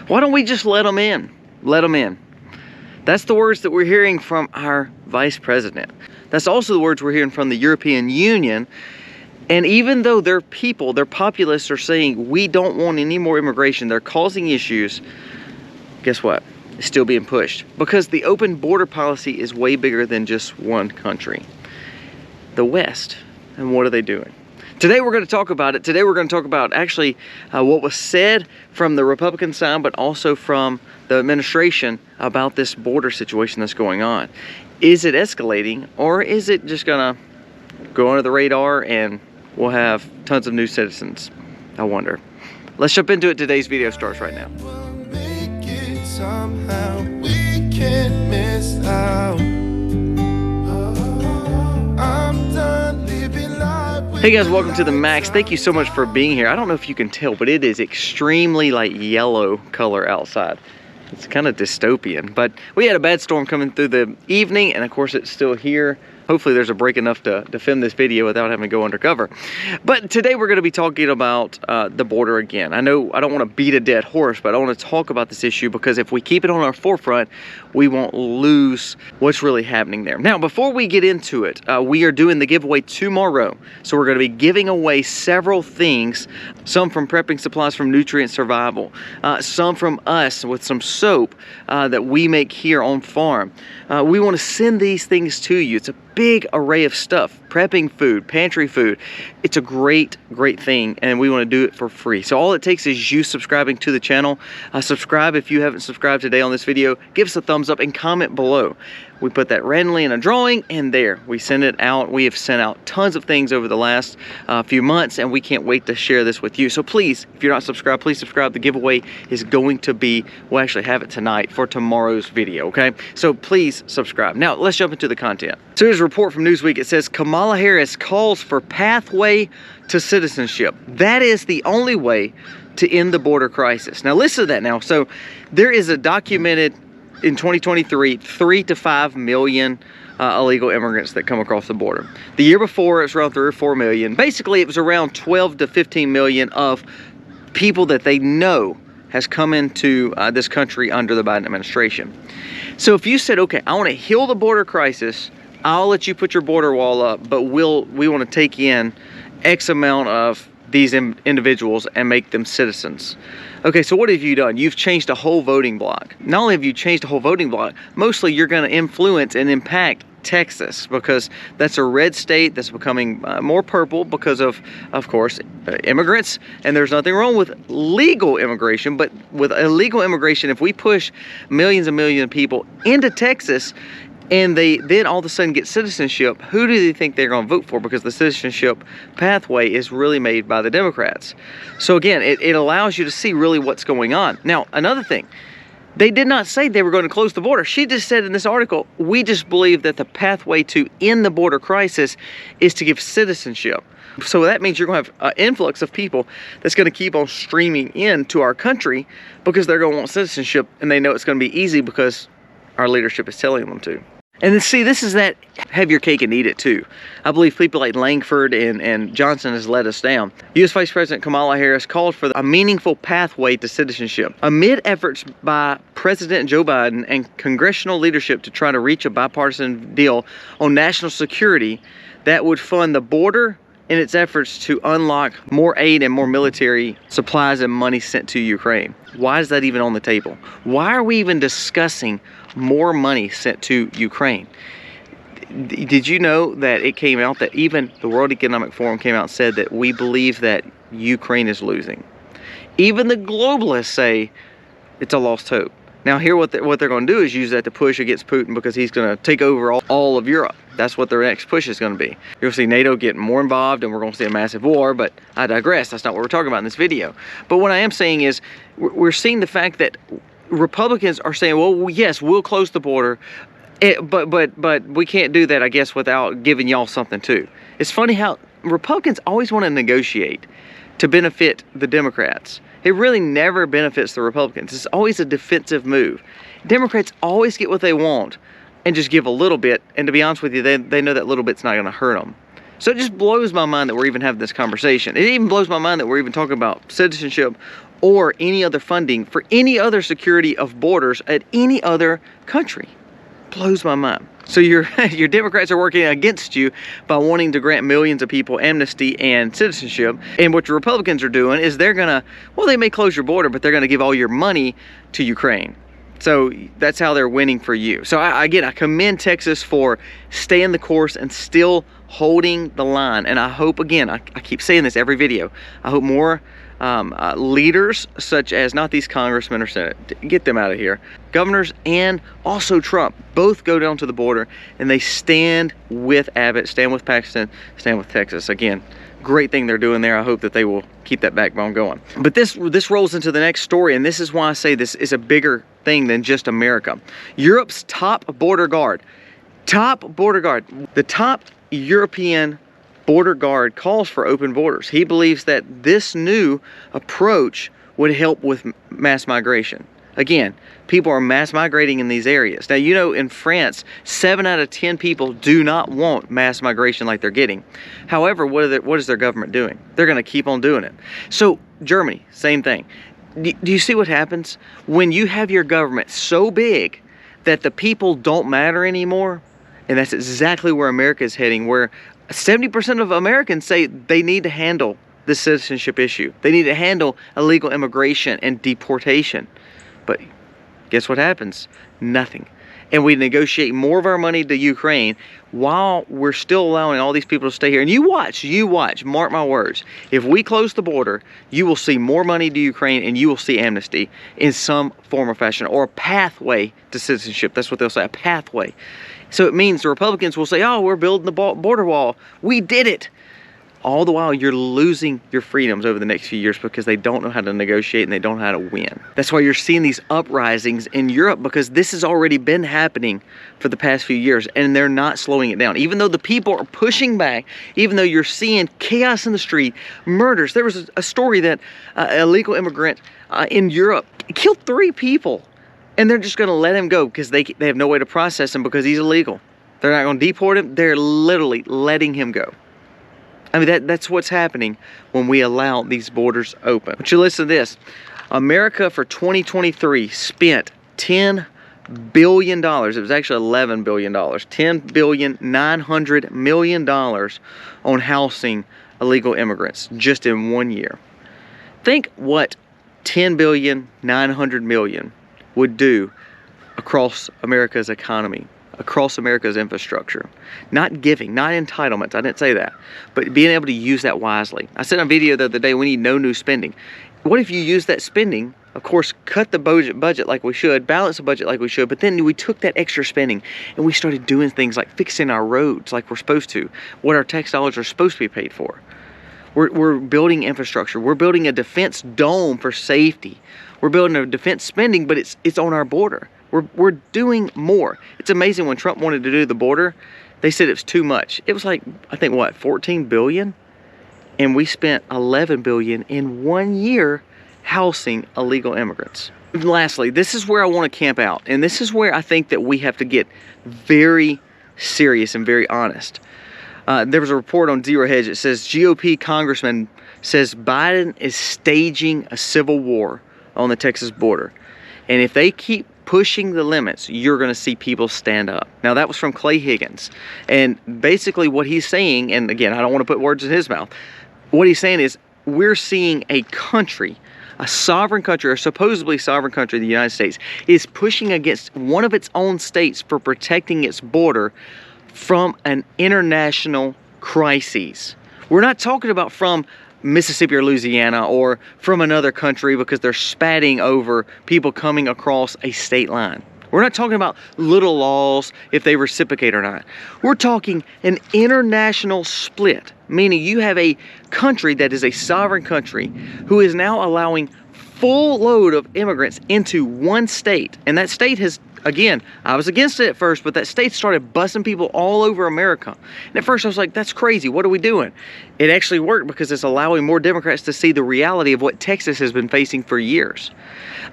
Why don't we just let them in? Let them in. That's the words that we're hearing from our vice president. That's also the words we're hearing from the European Union. And even though their people, their populists are saying we don't want any more immigration, they're causing issues, guess what? It's still being pushed because the open border policy is way bigger than just one country, the West. And what are they doing? Today we're going to talk about it. Today we're going to talk about actually what was said from the Republican side, but also from the administration about this border situation that's going on. Is it escalating, or is it just going to go under the radar and we'll have tons of new citizens? I wonder. Let's jump into it. Today's video starts right now. We'll make it somehow. We can't miss out. I'm done living life. Hey guys, welcome to the Max. Thank you so much for being here. I don't know if you can tell, but it is extremely like yellow color outside. It's kind of dystopian, but we had a bad storm coming through the evening, and of course it's still here. Hopefully there's a break enough to film this video without having to go undercover. But today we're going to be talking about the border again. I know I don't want to beat a dead horse, but I want to talk about this issue because if we keep it on our forefront, we won't lose what's really happening there. Now, before we get into it, we are doing the giveaway tomorrow. So we're going to be giving away several things, some from prepping supplies from Nutrient Survival, some from us with some soap that we make here on farm. We want to send these things to you. It's a big array of stuff, prepping food, pantry food. It's a great thing, and we want to do it for free. So all it takes is you subscribing to the channel. Subscribe if you haven't subscribed today on this video. Give us a thumbs up and comment below. We put that randomly in a drawing, and there, we send it out. We have sent out tons of things over the last few months, and we can't wait to share this with you. So please, if you're not subscribed, please subscribe. The giveaway is going to be, we'll actually have it tonight for tomorrow's video, okay? So please subscribe. Now, let's jump into the content. So here's a report from Newsweek. It says Kamala Harris calls for pathway to citizenship. That is the only way to end the border crisis. Now listen to that now. So there is a documented in 2023, 3 to 5 million illegal immigrants that come across the border. The year before, it was around 3 or 4 million. Basically, it was around 12 to 15 million of people that they know has come into this country under the Biden administration. So if you said, okay, I want to heal the border crisis, I'll let you put your border wall up, but we want to take in X amount of these individuals and make them citizens. Okay, so what have you done? You've changed a whole voting block. Not only have you changed a whole voting block, mostly you're going to influence and impact Texas, because that's a red state that's becoming more purple because of course, immigrants. And there's nothing wrong with legal immigration, but with illegal immigration, if we push millions and millions of people into Texas, and they then all of a sudden get citizenship, who do they think they're going to vote for? Because the citizenship pathway is really made by the Democrats. So again, it allows you to see really what's going on. Now, another thing, they did not say they were going to close the border. She just said in this article, we just believe that the pathway to end the border crisis is to give citizenship. So that means you're going to have an influx of people that's going to keep on streaming into our country because they're going to want citizenship, and they know it's going to be easy because our leadership is telling them to. And then see, this is that have your cake and eat it too. I believe people like Langford and Johnson has let us down. U.S. Vice President Kamala Harris called for a meaningful pathway to citizenship amid efforts by President Joe Biden and congressional leadership to try to reach a bipartisan deal on national security that would fund the border in its efforts to unlock more aid and more military supplies and money sent to Ukraine. Why is that even on the table? Why are we even discussing more money sent to Ukraine? Did you know that it came out that even the World Economic Forum came out and said that we believe that Ukraine is losing? Even the globalists say it's a lost hope. Now here what they're going to do is use that to push against Putin because he's going to take over all of Europe. That's what their next push is going to be. You'll see NATO getting more involved, and we're going to see a massive war, but I digress. That's not what we're talking about in this video. But what I am saying is we're seeing the fact that Republicans are saying, well, yes, we'll close the border, but we can't do that, I guess, without giving y'all something too. It's funny how Republicans always want to negotiate to benefit the Democrats. It really never benefits the Republicans. It's always a defensive move. Democrats always get what they want and just give a little bit, and to be honest with you, they know that little bit's not going to hurt them. So it just blows my mind that we're even having this conversation. It even blows my mind that we're even talking about citizenship or any other funding for any other security of borders at any other country. Blows my mind. So your Democrats are working against you by wanting to grant millions of people amnesty and citizenship. And what your Republicans are doing is they're gonna, well, they may close your border, but they're gonna give all your money to Ukraine. So that's how they're winning for you. So I commend Texas for staying the course and still holding the line. And I hope, again, I keep saying this every video, I hope more leaders such as, not these congressmen or senate, get them out of here, governors and also Trump, both go down to the border and they stand with Abbott, stand with Pakistan, stand with Texas. Again, great thing they're doing there. I hope that they will keep that backbone going. But this rolls into the next story, and this is why I say this is a bigger thing than just America. Europe's top border guard, the top European border guard calls for open borders. He believes that this new approach would help with mass migration. Again, people are mass migrating in these areas. Now, you know, in France, 7 out of 10 people do not want mass migration like they're getting. However, what is their government doing? They're going to keep on doing it. So, Germany, same thing. Do you see what happens? When you have your government so big that the people don't matter anymore, and that's exactly where America is heading, where 70% of Americans say they need to handle the citizenship issue. They need to handle illegal immigration and deportation. But guess what happens? Nothing. And we negotiate more of our money to Ukraine while we're still allowing all these people to stay here. And you watch, mark my words. If we close the border, you will see more money to Ukraine and you will see amnesty in some form or fashion, or a pathway to citizenship. That's what they'll say, a pathway. So it means the Republicans will say, oh, we're building the border wall. We did it. All the while, you're losing your freedoms over the next few years because they don't know how to negotiate and they don't know how to win. That's why you're seeing these uprisings in Europe, because this has already been happening for the past few years and they're not slowing it down. Even though the people are pushing back, even though you're seeing chaos in the street, murders. There was a story that an illegal immigrant in Europe killed 3 people. And they're just going to let him go because they have no way to process him because he's illegal. They're not going to deport him. They're literally letting him go. I mean, that's what's happening when we allow these borders open. But you listen to this. America for 2023 spent $10 billion. It was actually $11 billion. $10,900 million on housing illegal immigrants just in 1 year. Think what $10,900 million would do across America's economy, across America's infrastructure. Not giving, not entitlements, I didn't say that, but being able to use that wisely. I said in a video the other day, we need no new spending. What if you use that spending, of course, cut the budget like we should, balance the budget like we should, but then we took that extra spending and we started doing things like fixing our roads like we're supposed to, what our tax dollars are supposed to be paid for. We're building infrastructure. We're building a defense dome for safety. We're building a defense spending, but it's on our border. We're doing more. It's amazing when Trump wanted to do the border, they said it was too much. It was like, I think what, 14 billion? And we spent 11 billion in 1 year housing illegal immigrants. And lastly, this is where I want to camp out. And this is where I think that we have to get very serious and very honest. There was a report on Zero Hedge. It says GOP congressman says Biden is staging a civil war on the Texas border. And if they keep pushing the limits, you're going to see people stand up. Now, that was from Clay Higgins. And basically what he's saying, and again, I don't want to put words in his mouth. What he's saying is we're seeing a country, a sovereign country, or supposedly sovereign country, the United States, is pushing against one of its own states for protecting its border from an international crisis. We're not talking about from Mississippi or Louisiana or from another country because they're spatting over people coming across a state line. We're not talking about little laws if they reciprocate or not. We're talking an international split, meaning you have a country that is a sovereign country who is now allowing full load of immigrants into one state. And that state has, again, I was against it at first, but that state started busing people all over America. And at first I was like, that's crazy. What are we doing? It actually worked because it's allowing more Democrats to see the reality of what Texas has been facing for years.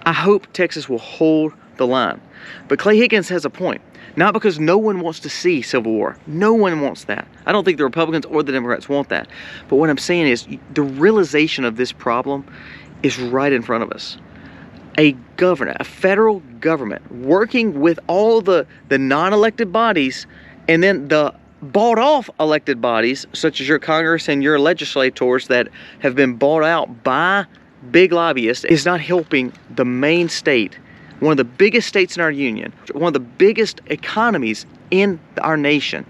I hope Texas will hold the line. But Clay Higgins has a point. Not because no one wants to see civil war. No one wants that. I don't think the Republicans or the Democrats want that. But what I'm saying is the realization of this problem is right in front of us. A government, a federal government, working with all the non-elected bodies, and then the bought off elected bodies, such as your Congress and your legislators that have been bought out by big lobbyists, is not helping the main state, one of the biggest states in our union, one of the biggest economies in our nation,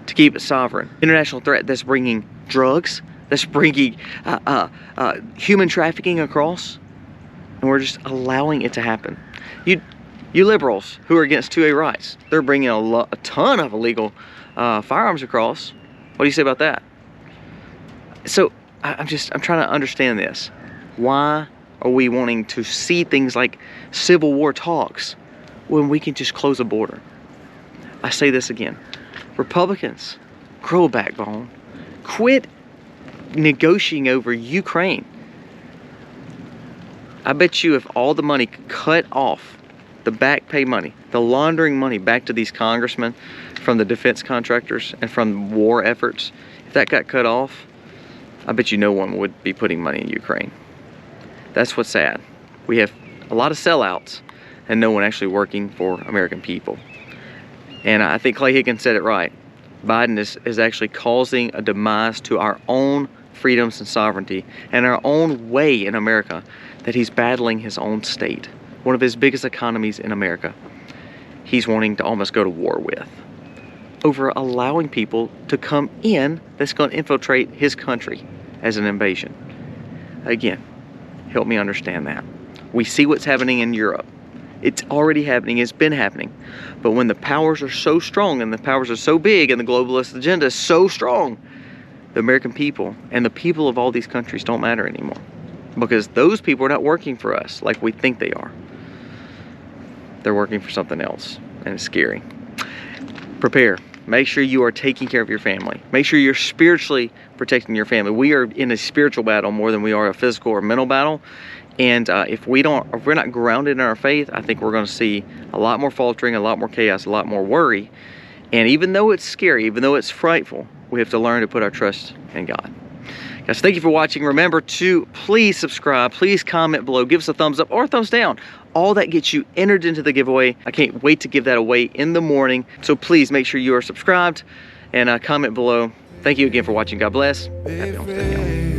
to keep it sovereign. International threat that's bringing drugs, that's bringing human trafficking across, and we're just allowing it to happen. You liberals who are against 2A rights, they're bringing a ton of illegal firearms across. What do you say about that? So I'm trying to understand this. Why are we wanting to see things like Civil War talks when we can just close a border? I say this again. Republicans, grow a backbone. Quit negotiating over Ukraine. I bet you if all the money cut off, the back pay money, the laundering money back to these congressmen from the defense contractors and from war efforts, if that got cut off, I bet you no one would be putting money in Ukraine. That's what's sad. We have a lot of sellouts and no one actually working for American people. And I think Clay Higgins said it right. Biden is actually causing a demise to our own freedoms and sovereignty and our own way in America, that he's battling his own state, one of his biggest economies in America. He's wanting to almost go to war with, over allowing people to come in that's going to infiltrate his country as an invasion. Again, help me understand that. We see what's happening in Europe. It's already happening, it's been happening. But when the powers are so strong and the powers are so big and the globalist agenda is so strong, the American people and the people of all these countries don't matter anymore. Because those people are not working for us like we think they are. They're working for something else, and it's scary. Prepare. Make sure you are taking care of your family. Make sure you're spiritually protecting your family. We are in a spiritual battle more than we are a physical or mental battle. And if we're not grounded in our faith, I think we're going to see a lot more faltering, a lot more chaos, a lot more worry. And even though it's scary, even though it's frightful, we have to learn to put our trust in God. Guys, thank you for watching. Remember to please subscribe, please comment below, give us a thumbs up or a thumbs down. All that gets you entered into the giveaway. I can't wait to give that away in the morning. So please make sure you are subscribed and comment below. Thank you again for watching. God bless. Happy homesteading, y'all.